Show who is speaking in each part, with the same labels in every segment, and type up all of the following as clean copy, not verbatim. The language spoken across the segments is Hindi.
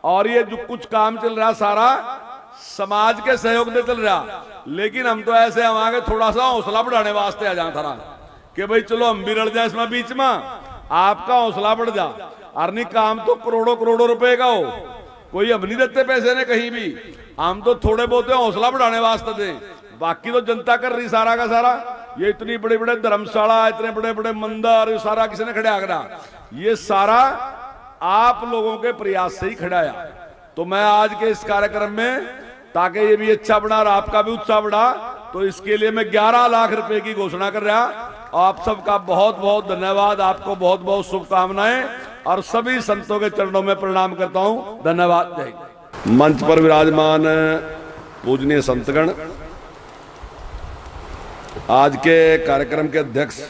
Speaker 1: और ये जो कुछ काम चल रहा सारा समाज के सहयोग से चल रहा। लेकिन हम तो ऐसे हम आगे थोड़ा सा हौसला बढ़ाने वास्ते आ जाए थारा कि भाई चलो हम भी रल जाए इसमें बीच में, आपका हौसला बढ़ जा। और नहीं काम तो करोड़ों करोड़ों रुपए का हो, कोई हम नहीं देते पैसे ने कहीं भी, हम तो थोड़े बहुत हौसला बढ़ाने वास्ते दे, बाकी तो जनता कर रही सारा का सारा। ये इतनी बड़े बड़े धर्मशाला, इतने बड़े बड़े मंदिर, सारा किसी ने खड़ा करा, ये सारा आप लोगों के प्रयास से ही खड़ाया। तो मैं आज के इस कार्यक्रम में, ताकि ये भी अच्छा बढ़ा और आपका भी उत्साह बढ़ा, तो इसके लिए मैं 11 लाख रुपए की घोषणा कर रहा। आप सबका बहुत बहुत धन्यवाद, आपको बहुत बहुत शुभकामनाएं और सभी संतों के चरणों में प्रणाम करता हूं। धन्यवाद। जय हिंद। मंच पर विराजमान पूजनीय संतगण, आज के कार्यक्रम के अध्यक्ष,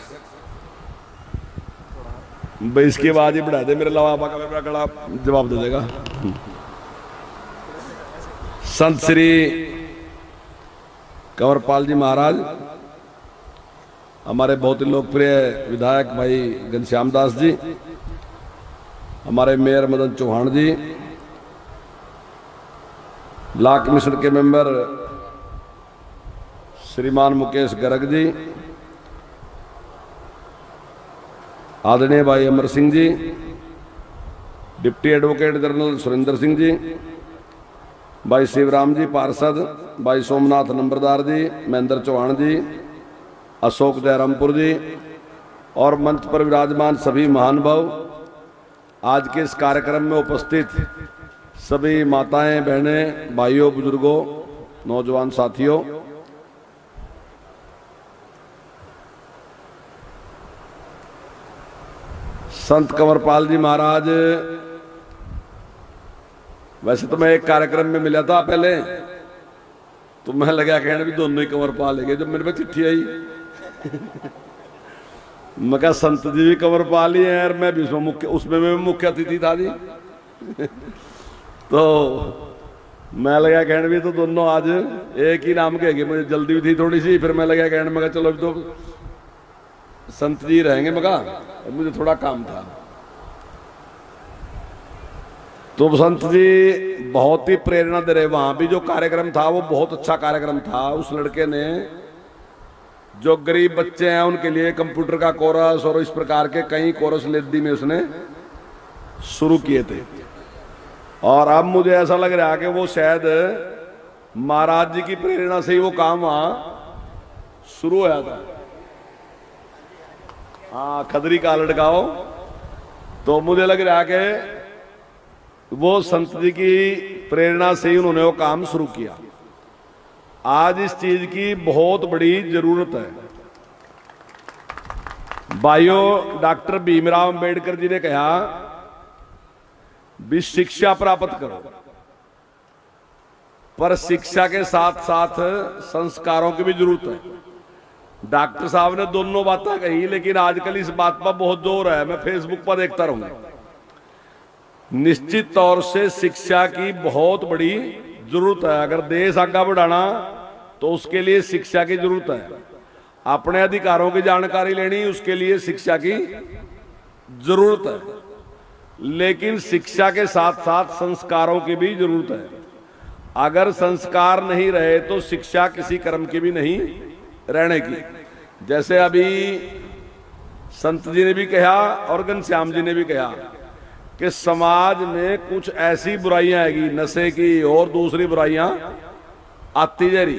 Speaker 1: भाई इसकी आवाज ही बढ़ा दे, मेरे अलावा का बड़ा जवाब दे देगा। संत श्री कंवरपाल जी महाराज, हमारे बहुत ही लोकप्रिय विधायक भाई घनश्याम दास जी, हमारे mayor Madan Chauhan ji, law commission के मेंबर श्रीमान मुकेश गर्ग जी, आदरणीय भाई Amar Singh ji, deputy advocate general Surendra Singh ji, भाई शिवराम जी पार्षद, भाई सोमनाथ नंबरदार जी, महेंद्र चौहान जी, अशोक जयरामपुर जी और मंच पर विराजमान सभी महानुभाव, आज के इस कार्यक्रम में उपस्थित सभी माताएं, बहनें, भाइयों, बुजुर्गों, नौजवान साथियों, संत कंवरपाल जी महाराज, वैसे तो मैं एक कार्यक्रम में मिला था पहले, तो मैं लगा कहने भी दोनों ही कंवरपाल है। जब मेरे पे चिट्ठी आई मैं कहा संत जी भी कंवरपाल ही है यार, मैं भी उसमें मैं मुख्य अतिथि था जी तो मैं लगा कहने भी तो दोनों आज एक ही नाम के, मुझे जल्दी भी थी थोड़ी सी, फिर मैं लगा कहने, मैं चलो तो संत जी रहेंगे, मगर मुझे थोड़ा काम था। तो संत जी बहुत ही प्रेरणा दे रहे। वहां भी जो कार्यक्रम था वो बहुत अच्छा कार्यक्रम था। उस लड़के ने जो गरीब बच्चे हैं उनके लिए कंप्यूटर का कोर्स और इस प्रकार के कई कोर्स लेदी में उसने शुरू किए थे। और अब मुझे ऐसा लग रहा है कि वो शायद महाराज जी की प्रेरणा से ही वो काम वहां शुरू हुआ था। हाँ, खदरी का लड़काओ। तो मुझे लग रहा है कि वो संत जी की प्रेरणा से ही उन्होंने वो काम शुरू किया। आज इस चीज की बहुत बड़ी जरूरत है। भाइयों, डॉक्टर भीमराव अंबेडकर जी ने कहा भी शिक्षा प्राप्त करो, पर शिक्षा के साथ साथ संस्कारों की भी जरूरत है। डॉक्टर साहब ने दोनों बातें कही, लेकिन आजकल इस बात पर बहुत जोर है। मैं फेसबुक पर देखता रहूंगा। निश्चित तौर से शिक्षा की बहुत बड़ी जरूरत है। अगर देश आगे बढ़ाना तो उसके लिए शिक्षा की जरूरत है। अपने अधिकारों की जानकारी लेनी, उसके लिए शिक्षा की जरूरत है। लेकिन शिक्षा के साथ साथ संस्कारों की भी जरूरत है। अगर संस्कार नहीं रहे तो शिक्षा किसी कर्म की भी नहीं रहने की। जैसे अभी संत जी ने भी कहा और घनश्याम जी ने भी कहा कि समाज में कुछ ऐसी बुराइयां आएगी, नशे की और दूसरी बुराइयां आती जा रही।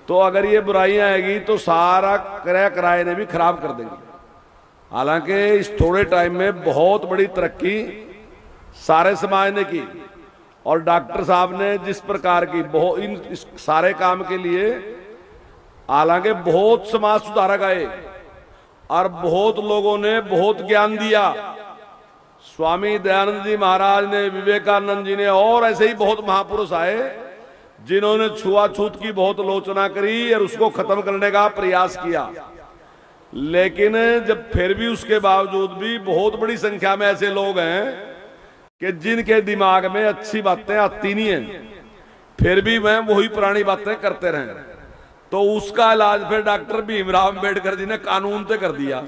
Speaker 1: तो अगर ये बुराइयां आएगी तो सारा क्रय कराए ने भी खराब कर देंगी। हालांकि इस थोड़े टाइम में बहुत बड़ी तरक्की सारे समाज ने की, और डॉक्टर साहब ने जिस प्रकार की बहुत इस सारे काम के लिए, हालांकि बहुत समाज सुधारक आए और बहुत लोगों ने बहुत ज्ञान दिया। स्वामी दयानंद जी महाराज ने, विवेकानंद जी ने और ऐसे ही बहुत महापुरुष आए जिन्होंने छुआछूत की बहुत आलोचना करी और उसको खत्म करने का प्रयास किया। लेकिन जब फिर भी उसके बावजूद भी बहुत बड़ी संख्या में ऐसे लोग हैं कि जिनके दिमाग में अच्छी बातें आती नहीं है, फिर भी वह वही पुरानी बातें करते रहे। तो उसका इलाज फिर डॉक्टर भीमराव अंबेडकर जी ने कानून से कर दिया।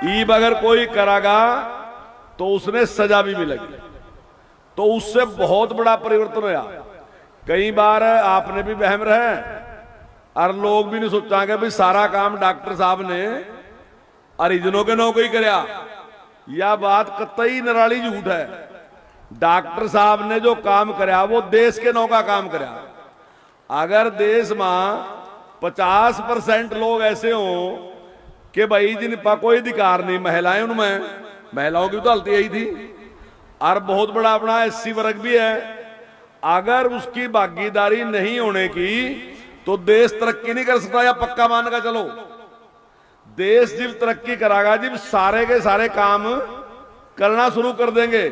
Speaker 1: ईब अगर कोई करागा तो उसने सजा भी मिलेगी। तो उससे बहुत बड़ा परिवर्तन होया। कई बार आपने भी वहम रहे और लोग भी नहीं सोचा कि भाई सारा काम डॉक्टर साहब ने हरिजनों के नौकरी कराया। यह बात कतई निराली झूठ है। डॉक्टर साहब ने जो काम कराया वो देश के नौ का काम कराया। अगर देश में 50% लोग ऐसे हों कि भाई जिन पर कोई अधिकार नहीं, महिलाएं उनमें, महिलाओं की तो हालत यही थी, और बहुत बड़ा अपना SC वर्ग भी है, अगर उसकी भागीदारी नहीं होने की तो देश तरक्की नहीं कर सकता। या पक्का मान का चलो, देश जब तरक्की करागा जब सारे के सारे काम करना शुरू कर देंगे।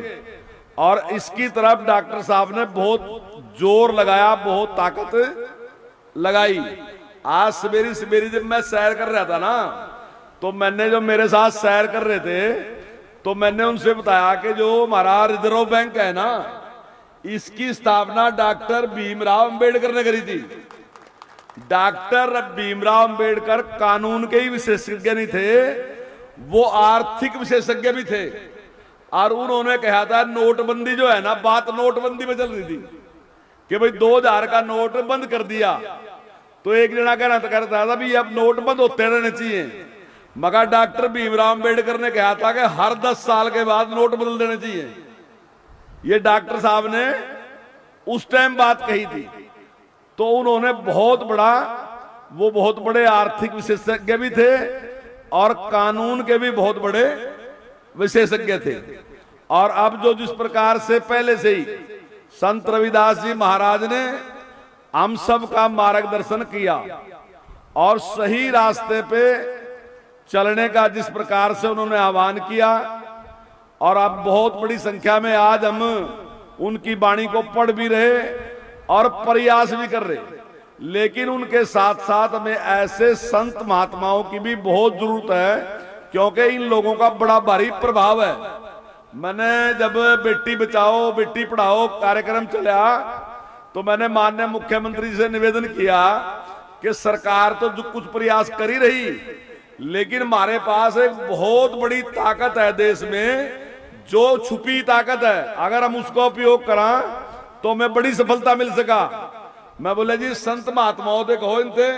Speaker 1: और इसकी तरफ डॉक्टर साहब ने बहुत जोर लगाया, बहुत ताकत लगाई। आज सवेरी सवेरी जब मैं सैर कर रहा था ना, तो मैंने जो मेरे साथ सैर कर रहे थे तो मैंने उनसे बताया कि जो हमारा रिजर्व बैंक है ना, इसकी स्थापना डॉक्टर भीमराव अंबेडकर ने करी थी। डॉक्टर भीमराव अंबेडकर कानून के ही विशेषज्ञ नहीं थे, वो आर्थिक विशेषज्ञ भी थे। और उन्होंने कहा था नोटबंदी जो है ना, बात नोटबंदी में चल रही थी कि भाई 2000 का नोट बंद कर दिया। तो एक जना कहना करता था भी अब नोट बंद होते रहने चाहिए, मगर डॉक्टर भीमराव अंबेडकर ने कहा था कि हर 10 साल के बाद नोट बदल देने चाहिए। ये डॉक्टर साहब ने उस टाइम बात कही थी। तो उन्होंने बहुत बड़े आर्थिक विशेषज्ञ भी थे और कानून के भी बहुत बड़े विशेषज्ञ थे। और अब जो जिस प्रकार से पहले से ही संत रविदास जी महाराज ने हम सब का मार्गदर्शन किया और सही रास्ते पे चलने का जिस प्रकार से उन्होंने आह्वान किया, और अब बहुत बड़ी संख्या में आज हम उनकी वाणी को पढ़ भी रहे और प्रयास भी कर रहे। लेकिन उनके साथ साथ हमें ऐसे संत महात्माओं की भी बहुत जरूरत है, क्योंकि इन लोगों का बड़ा भारी प्रभाव है। मैंने जब बेटी बचाओ बेटी पढ़ाओ कार्यक्रम चला तो मैंने माननीय मुख्यमंत्री से निवेदन किया कि सरकार तो जो कुछ प्रयास कर ही रही, लेकिन हमारे पास एक बहुत बड़ी ताकत है देश में, जो छुपी ताकत है। अगर हम उसका उपयोग करें तो हमें बड़ी सफलता मिल सका। मैं बोले जी संत महात्माओं से कहो इनसे,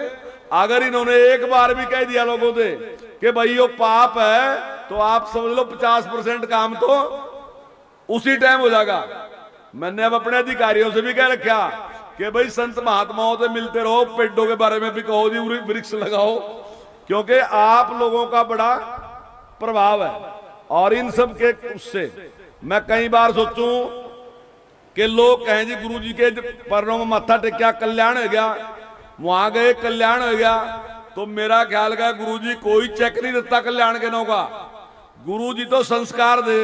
Speaker 1: अगर इन्होंने एक बार भी कह दिया लोगों से कि भाई ये पाप है, तो आप समझ लो 50% काम तो उसी टाइम हो जाएगा। मैंने अब अपने अधिकारियों से भी कह रखा कि भाई संत महात्माओं से मिलते रहो, पेड़ों के बारे में भी कहो जी वृक्ष लगाओ, क्योंकि आप लोगों का बड़ा प्रभाव है। और इन सब के उससे मैं कई बार सोचूं कि लोग कहें जी गुरु जी के पैरों में माथा टेकिया कल्याण हो गया, वहां गए कल्याण हो गया। तो मेरा ख्याल का गुरु जी कोई चेक नहीं देता कल्याण के नौ का। गुरु जी तो संस्कार दे।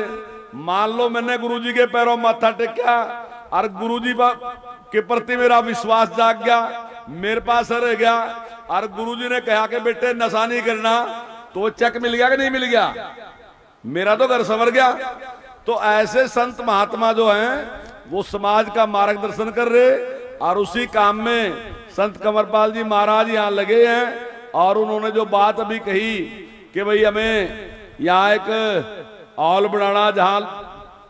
Speaker 1: मान लो मैंने गुरु जी के पैरों में माथा टेकिया और गुरु जी के प्रति मेरा विश्वास जाग गया, मेरे पास रह गया, और गुरु जी ने कहा कि बेटे नशा नहीं करना, तो चेक मिल गया कि नहीं मिल गया, मेरा तो घर संवर गया। तो ऐसे संत महात्मा जो हैं वो समाज का मार्गदर्शन कर रहे, और उसी काम में संत कंवरपाल जी महाराज यहाँ लगे हैं। और उन्होंने जो बात अभी कही कि भाई हमें यहाँ एक हॉल बनाना जहां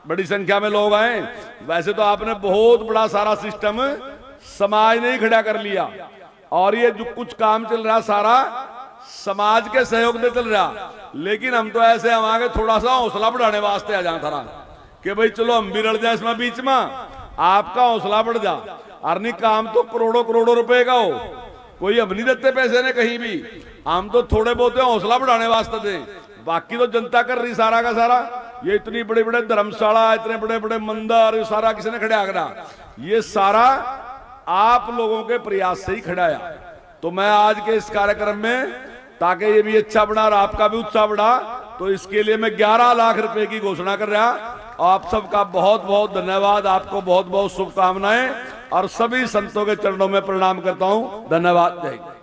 Speaker 1: बड़ी संख्या में लोग आए, वैसे तो आपने बहुत बड़ा सारा सिस्टम समाज ने ही खड़ा कर लिया, और ये जो कुछ काम चल रहा सारा समाज के सहयोग से चल रहा। लेकिन हम तो ऐसे हम आगे थोड़ा सा हौसला बढ़ाने वास्ते आ जाए था कि भाई चलो हम भी रड़ जाए इसमें बीच में, आपका हौसला बढ़ जा। और नहीं काम तो करोड़ों करोड़ों रुपए का हो, कोई हम नहीं देते पैसे ने कहीं भी, हम तो थोड़े बहुत हौसला बढ़ाने वास्ते दें, बाकी तो जनता कर रही सारा का सारा। ये इतनी बड़े बड़े धर्मशाला, इतने बड़े बड़े मंदिर, सारा किसी ने खड़ा करा, ये सारा आप लोगों के प्रयास से ही खड़ाया। तो मैं आज के इस कार्यक्रम में, ताकि ये भी अच्छा बढ़ा और आपका भी उत्साह बढ़ा, तो इसके लिए मैं 11 लाख रुपए की घोषणा कर रहा। आप सबका बहुत बहुत धन्यवाद, आपको बहुत बहुत शुभकामनाएं, और सभी संतों के चरणों में प्रणाम करता हूं। धन्यवाद। जय हिंद।